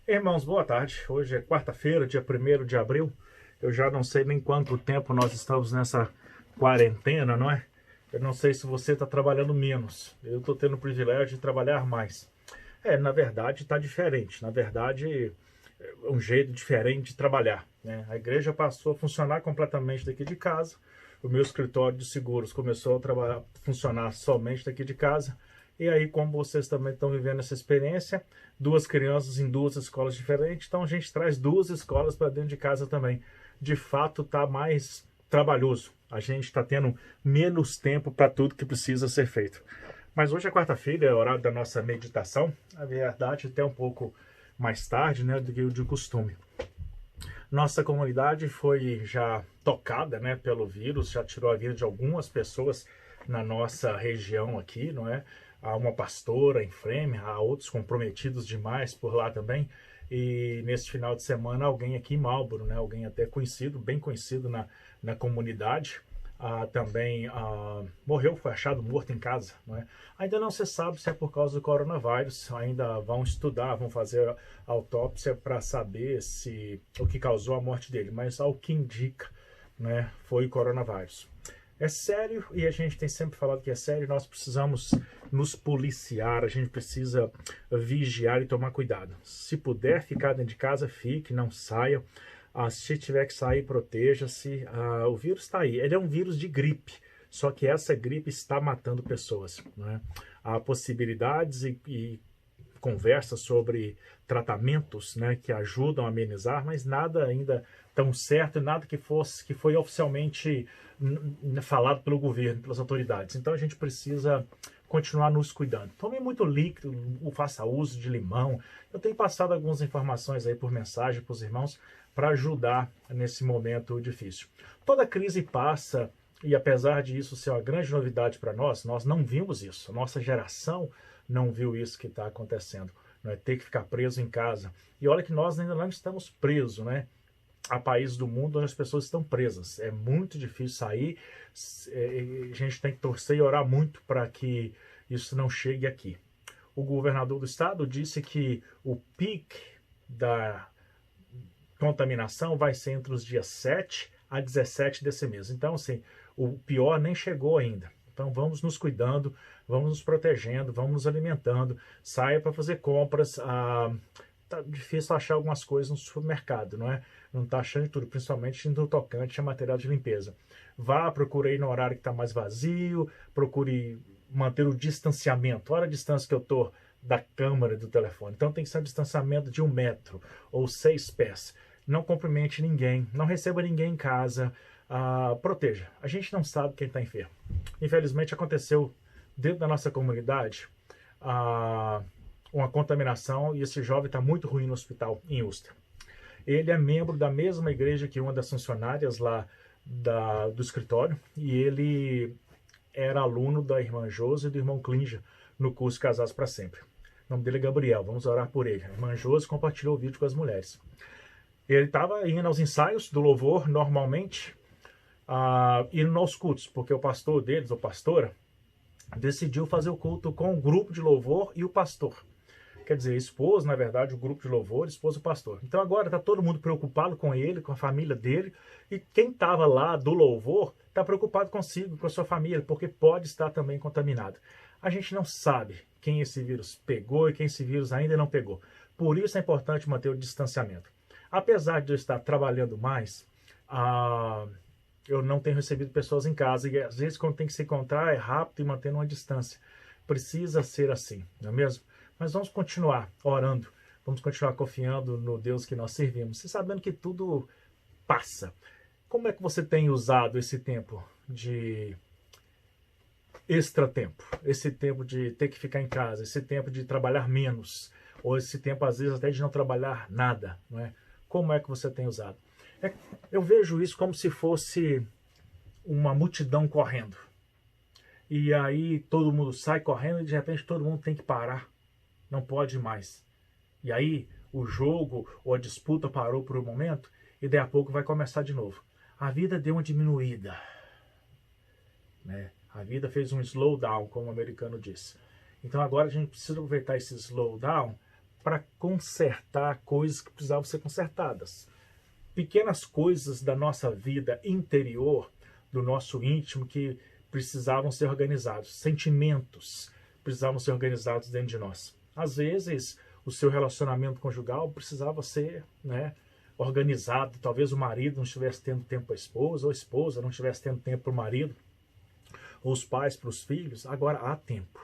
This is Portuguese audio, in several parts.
Irmãos, boa tarde. Hoje é quarta-feira, dia 1º de abril. Eu já não sei nem quanto tempo nós estamos nessa quarentena, não é? Eu não sei se você está trabalhando menos. Eu estou tendo o privilégio de trabalhar mais. Na verdade, está diferente. Na verdade, é um jeito diferente de trabalhar, né? A igreja passou a funcionar completamente daqui de casa. O meu escritório de seguros começou a funcionar somente daqui de casa. E aí, como vocês também estão vivendo essa experiência, duas crianças em duas escolas diferentes, então a gente traz duas escolas para dentro de casa também. De fato, está mais trabalhoso. A gente está tendo menos tempo para tudo que precisa ser feito. Mas hoje é quarta-feira, é horário da nossa meditação. Na verdade, até um pouco mais tarde, né, do que o de costume. Nossa comunidade foi já tocada, né, pelo vírus, já tirou a vida de algumas pessoas na nossa região aqui, não é? Há uma pastora em Freme, há outros comprometidos demais por lá também. E nesse final de semana, alguém aqui em Marlborough, né, alguém até conhecido, bem conhecido na comunidade, também morreu, foi achado morto em casa. Não é? Ainda não se sabe se é por causa do coronavírus, ainda vão estudar, vão fazer autópsia para saber o que causou a morte dele, mas ao que indica, né, foi o coronavírus. É sério, e a gente tem sempre falado que é sério, nós precisamos nos policiar, a gente precisa vigiar e tomar cuidado. Se puder ficar dentro de casa, fique, não saia. Se tiver que sair, proteja-se. O vírus está aí, ele é um vírus de gripe, só que essa gripe está matando pessoas. Né? Há possibilidades e conversas sobre tratamentos, né, que ajudam a amenizar, mas nada ainda tão certo, nada que foi oficialmente falado pelo governo, pelas autoridades. Então a gente precisa continuar nos cuidando. Tome muito líquido, faça uso de limão. Eu tenho passado algumas informações aí por mensagem para os irmãos para ajudar nesse momento difícil. Toda crise passa, e apesar disso ser uma grande novidade para nós não vimos isso. A nossa geração não viu isso que está acontecendo. Não é ter que ficar preso em casa. E olha que nós ainda não estamos presos, né? Há países do mundo onde as pessoas estão presas. É muito difícil sair. A gente tem que torcer e orar muito para que isso não chegue aqui. O governador do estado disse que o pico da contaminação vai ser entre os dias 7 a 17 desse mês. Então, assim, o pior nem chegou ainda. Então vamos nos cuidando, vamos nos protegendo, vamos nos alimentando, saia para fazer compras. Tá difícil achar algumas coisas no supermercado, não é? Não está achando de tudo, principalmente no tocante a material de limpeza. Vá, procure ir no horário que está mais vazio, procure manter o distanciamento. Olha a distância que eu estou da câmera e do telefone. Então tem que ser um distanciamento de 1 metro ou 6 pés. Não cumprimente ninguém, não receba ninguém em casa. Proteja. A gente não sabe quem está enfermo. Infelizmente aconteceu dentro da nossa comunidade uma contaminação e esse jovem está muito ruim no hospital em Ulster. Ele é membro da mesma igreja que uma das funcionárias lá do escritório e ele era aluno da irmã Josi e do irmão Klinger no curso Casados para Sempre. O nome dele é Gabriel, vamos orar por ele. A irmã Josi compartilhou o vídeo com as mulheres. Ele estava indo aos ensaios do louvor normalmente, indo aos cultos, porque o pastor deles, ou pastora, decidiu fazer o culto com o grupo de louvor e o pastor. Quer dizer, expôs, na verdade, o grupo de louvor, expôs o pastor. Então agora está todo mundo preocupado com ele, com a família dele, e quem estava lá do louvor está preocupado consigo, com a sua família, porque pode estar também contaminado. A gente não sabe quem esse vírus pegou e quem esse vírus ainda não pegou. Por isso é importante manter o distanciamento. Apesar de eu estar trabalhando mais, eu não tenho recebido pessoas em casa. E às vezes, quando tem que se encontrar, é rápido e mantendo uma distância. Precisa ser assim, não é mesmo? Mas vamos continuar orando. Vamos continuar confiando no Deus que nós servimos. E sabendo que tudo passa. Como é que você tem usado esse tempo de extra tempo? Esse tempo de ter que ficar em casa, esse tempo de trabalhar menos, ou esse tempo, às vezes, até de não trabalhar nada, não é? Como é que você tem usado? Eu vejo isso como se fosse uma multidão correndo. E aí todo mundo sai correndo e de repente todo mundo tem que parar. Não pode mais. E aí o jogo ou a disputa parou por um momento e daí a pouco vai começar de novo. A vida deu uma diminuída. Né? A vida fez um slowdown, como o americano diz. Então agora a gente precisa aproveitar esse slowdown para consertar coisas que precisavam ser consertadas. Pequenas coisas da nossa vida interior, do nosso íntimo, que precisavam ser organizados. Sentimentos precisavam ser organizados dentro de nós. Às vezes, o seu relacionamento conjugal precisava ser, organizado. Talvez o marido não estivesse tendo tempo para a esposa, ou a esposa não estivesse tendo tempo para o marido, ou os pais para os filhos. Agora há tempo,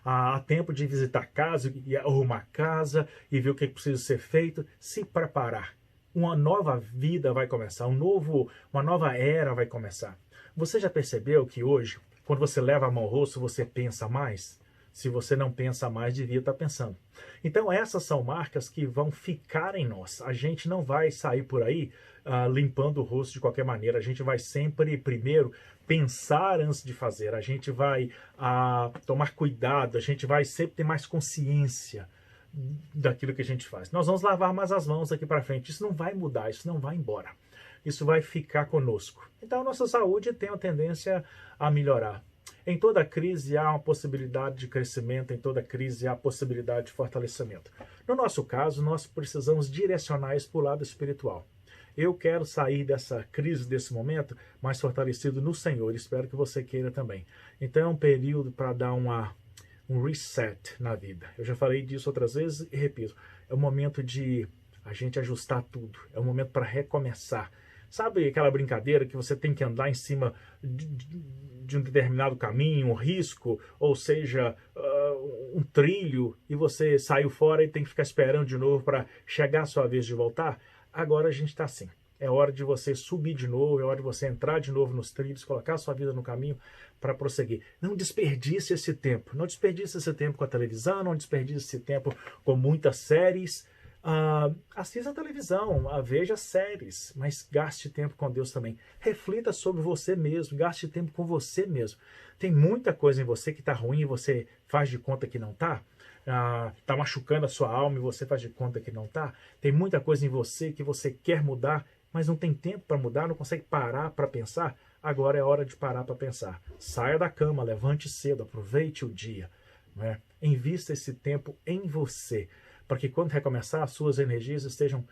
Há tempo de visitar a casa, e arrumar a casa, e ver o que precisa ser feito, se preparar. Uma nova vida vai começar, uma nova era vai começar. Você já percebeu que hoje, quando você leva a mão ao rosto, você pensa mais? Se você não pensa mais, devia estar pensando. Então essas são marcas que vão ficar em nós. A gente não vai sair por aí limpando o rosto de qualquer maneira. A gente vai sempre, primeiro, pensar antes de fazer. A gente vai tomar cuidado. A gente vai sempre ter mais consciência daquilo que a gente faz. Nós vamos lavar mais as mãos daqui para frente. Isso não vai mudar, isso não vai embora. Isso vai ficar conosco. Então a nossa saúde tem a tendência a melhorar. Em toda crise há uma possibilidade de crescimento, em toda crise há possibilidade de fortalecimento. No nosso caso, nós precisamos direcionar isso para o lado espiritual. Eu quero sair dessa crise, desse momento, mais fortalecido no Senhor. Espero que você queira também. Então é um período para dar um reset na vida. Eu já falei disso outras vezes e repito. É o momento de a gente ajustar tudo. É o momento para recomeçar. Sabe aquela brincadeira que você tem que andar em cima de um determinado caminho, um risco, ou seja, um trilho, e você saiu fora e tem que ficar esperando de novo para chegar a sua vez de voltar? Agora a gente está assim. É hora de você subir de novo, é hora de você entrar de novo nos trilhos, colocar a sua vida no caminho para prosseguir. Não desperdice esse tempo. Não desperdice esse tempo com a televisão, não desperdice esse tempo com muitas séries. Assista a televisão, veja séries, mas gaste tempo com Deus também. Reflita sobre você mesmo, gaste tempo com você mesmo. Tem muita coisa em você que está ruim e você faz de conta que não está. Está machucando a sua alma e você faz de conta que não está. Tem muita coisa em você que você quer mudar, mas não tem tempo para mudar, não consegue parar para pensar. Agora é hora de parar para pensar. Saia da cama, levante cedo, aproveite o dia. Invista esse tempo em você, para que quando recomeçar, as suas energias estejam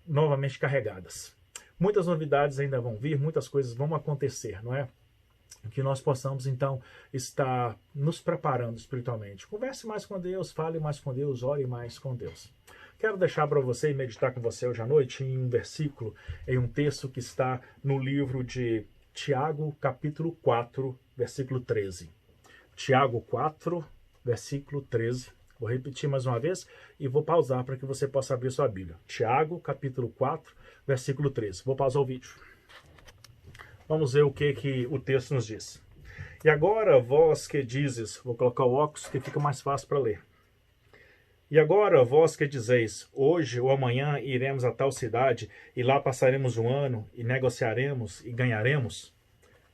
novamente carregadas. Muitas novidades ainda vão vir, muitas coisas vão acontecer, Que nós possamos, então, estar nos preparando espiritualmente. Converse mais com Deus, fale mais com Deus, ore mais com Deus. Quero deixar para você e meditar com você hoje à noite em um versículo, em um texto que está no livro de Tiago, capítulo 4, versículo 13. Tiago 4, versículo 13. Vou repetir mais uma vez e vou pausar para que você possa abrir sua Bíblia. Tiago, capítulo 4, versículo 13. Vou pausar o vídeo. Vamos ver o que o texto nos diz. E agora, vós que dizes, vou colocar o óculos que fica mais fácil para ler. E agora, vós que dizeis, hoje ou amanhã iremos a tal cidade, e lá passaremos um ano, e negociaremos, e ganharemos?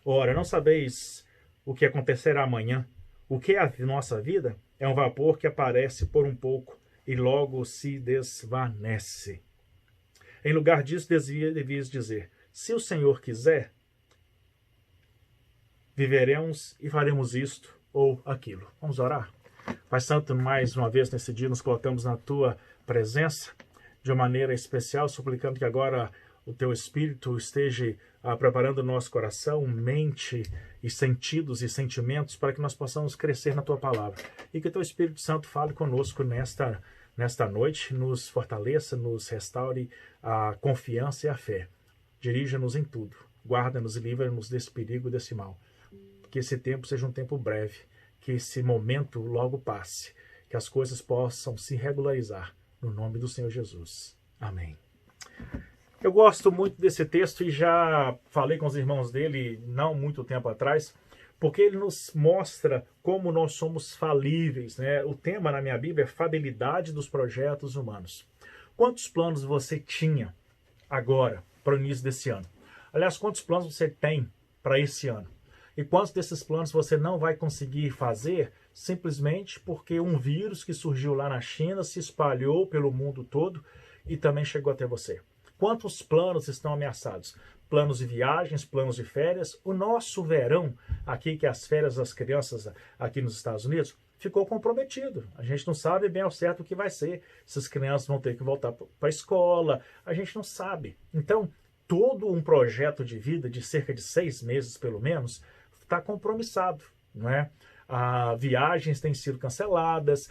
Ora, não sabeis o que acontecerá amanhã? O que é a nossa vida? É um vapor que aparece por um pouco e logo se desvanece. Em lugar disso, devias dizer, se o Senhor quiser, viveremos e faremos isto ou aquilo. Vamos orar? Pai Santo, mais uma vez nesse dia nos colocamos na Tua presença de uma maneira especial, suplicando que agora o Teu Espírito esteja preparando o nosso coração, mente e sentidos e sentimentos para que nós possamos crescer na Tua Palavra. E que o Teu Espírito Santo fale conosco nesta noite, nos fortaleça, nos restaure a confiança e a fé. Dirija-nos em tudo, guarda-nos e livra-nos desse perigo, desse mal. Que esse tempo seja um tempo breve, que esse momento logo passe, que as coisas possam se regularizar, no nome do Senhor Jesus. Amém. Eu gosto muito desse texto e já falei com os irmãos dele não muito tempo atrás, porque ele nos mostra como nós somos falíveis, O tema na minha Bíblia é falibilidade dos projetos humanos. Quantos planos você tinha agora, para o início desse ano? Aliás, quantos planos você tem para esse ano? E quantos desses planos você não vai conseguir fazer simplesmente porque um vírus que surgiu lá na China se espalhou pelo mundo todo e também chegou até você? Quantos planos estão ameaçados? Planos de viagens, planos de férias. O nosso verão, aqui que é as férias das crianças aqui nos Estados Unidos, ficou comprometido. A gente não sabe bem ao certo o que vai ser. Essas crianças vão ter que voltar para a escola, a gente não sabe. Então, todo um projeto de vida de cerca de 6 meses, pelo menos, está compromissado, não é? Viagens têm sido canceladas,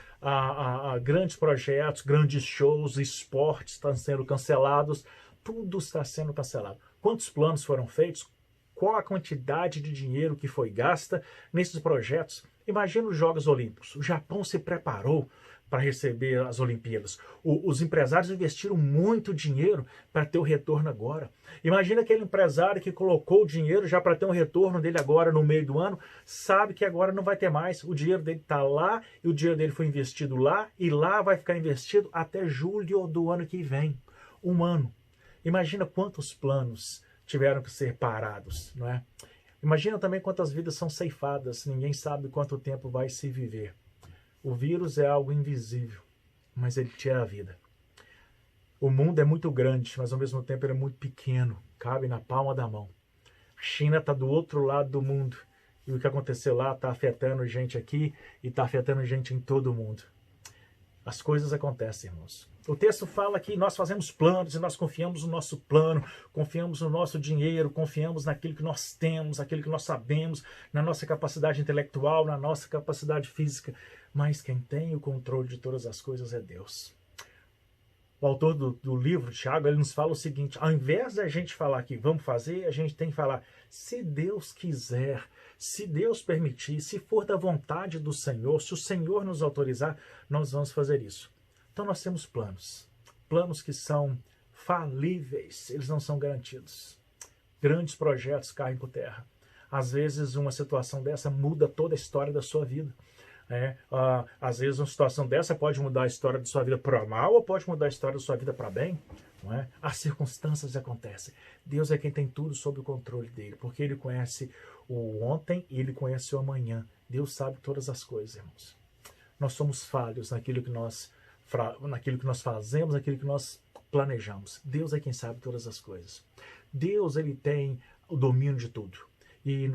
grandes projetos, grandes shows, esportes estão sendo cancelados, tudo está sendo cancelado. Quantos planos foram feitos? Qual a quantidade de dinheiro que foi gasta nesses projetos? Imagina os Jogos Olímpicos. O Japão se preparou para receber as Olimpíadas. Os empresários investiram muito dinheiro para ter o retorno agora. Imagina aquele empresário que colocou o dinheiro já para ter um retorno dele agora no meio do ano, sabe que agora não vai ter mais. O dinheiro dele está lá e o dinheiro dele foi investido lá e lá vai ficar investido até julho do ano que vem. Um ano. Imagina quantos planos tiveram que ser parados, não é? Imagina também quantas vidas são ceifadas, ninguém sabe quanto tempo vai se viver. O vírus é algo invisível, mas ele tira a vida. O mundo é muito grande, mas ao mesmo tempo ele é muito pequeno, cabe na palma da mão. A China está do outro lado do mundo, e o que aconteceu lá está afetando gente aqui e está afetando gente em todo o mundo. As coisas acontecem, irmãos. O texto fala que nós fazemos planos e nós confiamos no nosso plano, confiamos no nosso dinheiro, confiamos naquilo que nós temos, naquilo que nós sabemos, na nossa capacidade intelectual, na nossa capacidade física. Mas quem tem o controle de todas as coisas é Deus. O autor do livro, Tiago, ele nos fala o seguinte: ao invés da gente falar que vamos fazer, a gente tem que falar, se Deus quiser, se Deus permitir, se for da vontade do Senhor, se o Senhor nos autorizar, nós vamos fazer isso. Então nós temos planos. Planos que são falíveis, eles não são garantidos. Grandes projetos caem por terra. Às vezes uma situação dessa muda toda a história da sua vida. Às vezes uma situação dessa pode mudar a história da sua vida para mal ou pode mudar a história da sua vida para bem. Não é? As circunstâncias acontecem. Deus é quem tem tudo sob o controle dele, porque ele conhece o ontem e ele conhece o amanhã. Deus sabe todas as coisas, irmãos. Nós somos falhos naquilo que nós fazemos, naquilo que nós planejamos. Deus é quem sabe todas as coisas. Deus, ele tem o domínio de tudo. E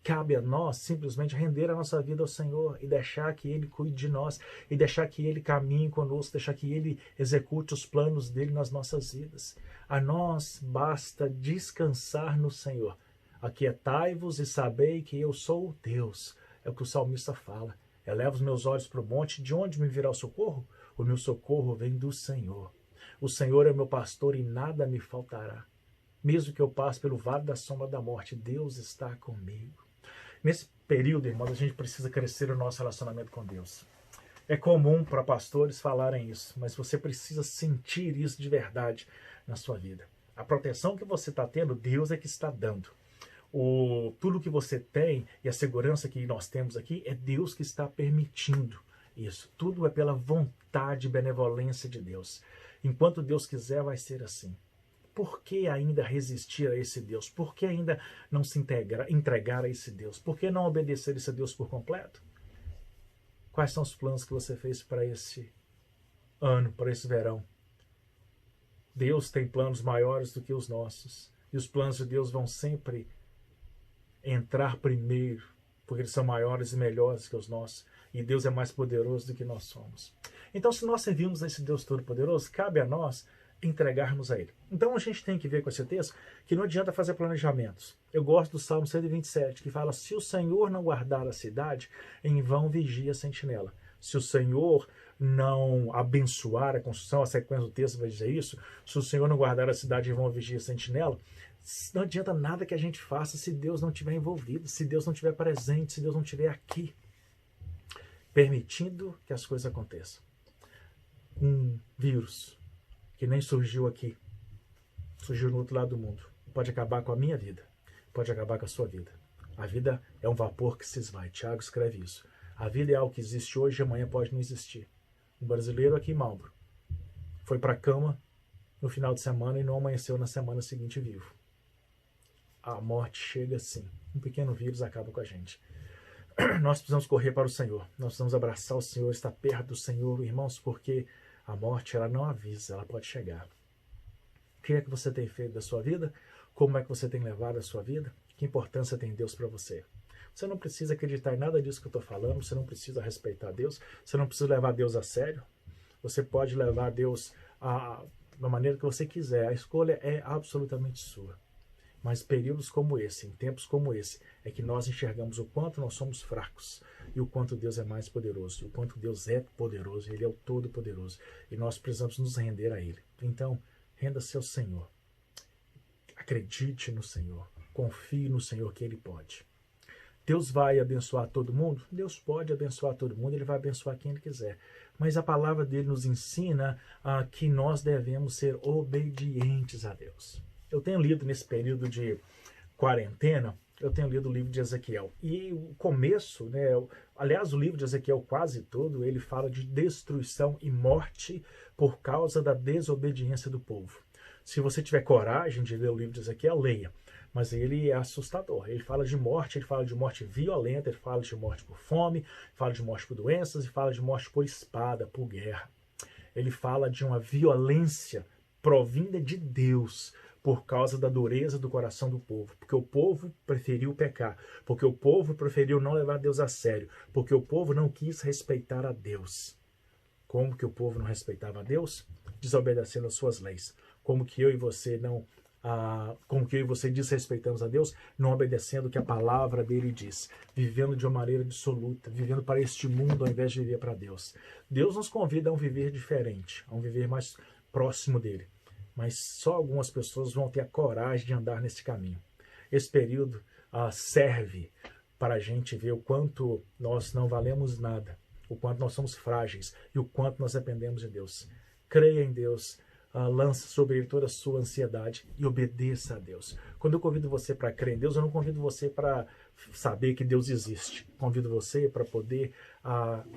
cabe a nós simplesmente render a nossa vida ao Senhor e deixar que ele cuide de nós, e deixar que ele caminhe conosco, deixar que ele execute os planos dele nas nossas vidas. A nós basta descansar no Senhor. Aquietai-vos e sabei que eu sou Deus. É o que o salmista fala. Eleva os meus olhos para o monte, de onde me virá o socorro? O meu socorro vem do Senhor. O Senhor é meu pastor e nada me faltará. Mesmo que eu passe pelo vale da sombra da morte, Deus está comigo. Nesse período, irmãos, a gente precisa crescer o nosso relacionamento com Deus. É comum para pastores falarem isso, mas você precisa sentir isso de verdade na sua vida. A proteção que você está tendo, Deus é que está dando. Tudo que você tem e a segurança que nós temos aqui é Deus que está permitindo isso. Tudo é pela vontade e benevolência de Deus. Enquanto Deus quiser, vai ser assim. Por que ainda resistir a esse Deus? Por que ainda não se entregar a esse Deus? Por que não obedecer a esse Deus por completo? Quais são os planos que você fez para esse ano, para esse verão? Deus tem planos maiores do que os nossos. E os planos de Deus vão sempre entrar primeiro, porque eles são maiores e melhores que os nossos. E Deus é mais poderoso do que nós somos. Então, se nós servimos a esse Deus Todo-Poderoso, cabe a nós entregarmos a ele. Então a gente tem que ver com esse texto que não adianta fazer planejamentos. Eu gosto do Salmo 127, que fala: se o Senhor não guardar a cidade, em vão vigia a sentinela. Se o Senhor não abençoar a construção, a sequência do texto vai dizer isso, se o Senhor não guardar a cidade, em vão vigia a sentinela, não adianta nada que a gente faça se Deus não estiver envolvido, se Deus não estiver presente, se Deus não estiver aqui, permitindo que as coisas aconteçam. Um vírus que nem surgiu aqui, surgiu no outro lado do mundo, pode acabar com a minha vida, pode acabar com a sua vida. A vida é um vapor que se esvai. Tiago escreve isso. A vida é algo que existe hoje e amanhã pode não existir. Um brasileiro aqui em Marlboro foi para a cama no final de semana e não amanheceu na semana seguinte vivo. A morte chega assim. Um pequeno vírus acaba com a gente. Nós precisamos correr para o Senhor. Nós precisamos abraçar o Senhor, estar perto do Senhor, irmãos, porque a morte, ela não avisa, ela pode chegar. O que é que você tem feito da sua vida? Como é que você tem levado a sua vida? Que importância tem Deus para você? Você não precisa acreditar em nada disso que eu estou falando, você não precisa respeitar Deus, você não precisa levar Deus a sério. Você pode levar Deus da maneira que você quiser. A escolha é absolutamente sua. Mas períodos como esse, em tempos como esse, é que nós enxergamos o quanto nós somos fracos e o quanto Deus é mais poderoso, e o quanto Deus é poderoso, Ele é o Todo-Poderoso, e nós precisamos nos render a Ele. Então, renda-se ao Senhor. Acredite no Senhor. Confie no Senhor que Ele pode. Deus vai abençoar todo mundo? Deus pode abençoar todo mundo, Ele vai abençoar quem Ele quiser. Mas a palavra dele nos ensina que nós devemos ser obedientes a Deus. Eu tenho lido nesse período de quarentena, eu tenho lido o livro de Ezequiel. E o começo, né, aliás, o livro de Ezequiel quase todo, ele fala de destruição e morte por causa da desobediência do povo. Se você tiver coragem de ler o livro de Ezequiel, leia. Mas ele é assustador. Ele fala de morte violenta, ele fala de morte por fome, fala de morte por doenças e fala de morte por espada, por guerra. Ele fala de uma violência provinda de Deus por causa da dureza do coração do povo, porque o povo preferiu pecar, porque o povo preferiu não levar Deus a sério, porque o povo não quis respeitar a Deus. Como que o povo não respeitava a Deus? Desobedecendo as suas leis. Como que eu e você desrespeitamos a Deus, não obedecendo o que a palavra dele diz, vivendo de uma maneira dissoluta, vivendo para este mundo ao invés de viver para Deus. Deus nos convida a um viver diferente, a um viver mais próximo dele, mas só algumas pessoas vão ter a coragem de andar nesse caminho. Esse período serve para a gente ver o quanto nós não valemos nada, o quanto nós somos frágeis e o quanto nós dependemos de Deus. Creia em Deus, lança sobre ele toda a sua ansiedade e obedeça a Deus. Quando eu convido você para crer em Deus, eu não convido você para saber que Deus existe. Convido você para poder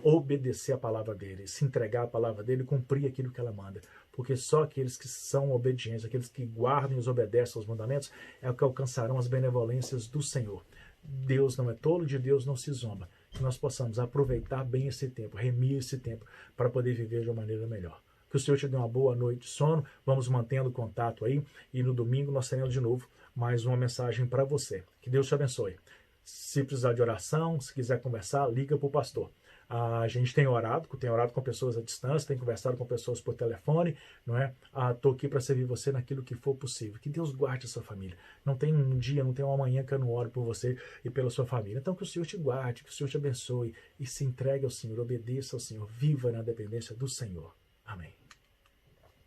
obedecer a palavra dele, se entregar à palavra dele e cumprir aquilo que ela manda. Porque só aqueles que são obedientes, aqueles que guardam e obedecem aos mandamentos, é o que alcançarão as benevolências do Senhor. Deus não é tolo, de Deus não se zomba. Que nós possamos aproveitar bem esse tempo, remir esse tempo, para poder viver de uma maneira melhor. Que o Senhor te dê uma boa noite de sono, vamos mantendo contato aí, e no domingo nós teremos de novo mais uma mensagem para você. Que Deus te abençoe. Se precisar de oração, se quiser conversar, liga para o pastor. A gente tem orado com pessoas à distância, tem conversado com pessoas por telefone, não é? Estou aqui para servir você naquilo que for possível. Que Deus guarde a sua família. Não tem um dia, não tem uma manhã que eu não oro por você e pela sua família. Então que o Senhor te guarde, que o Senhor te abençoe e se entregue ao Senhor, obedeça ao Senhor, viva na dependência do Senhor. Amém.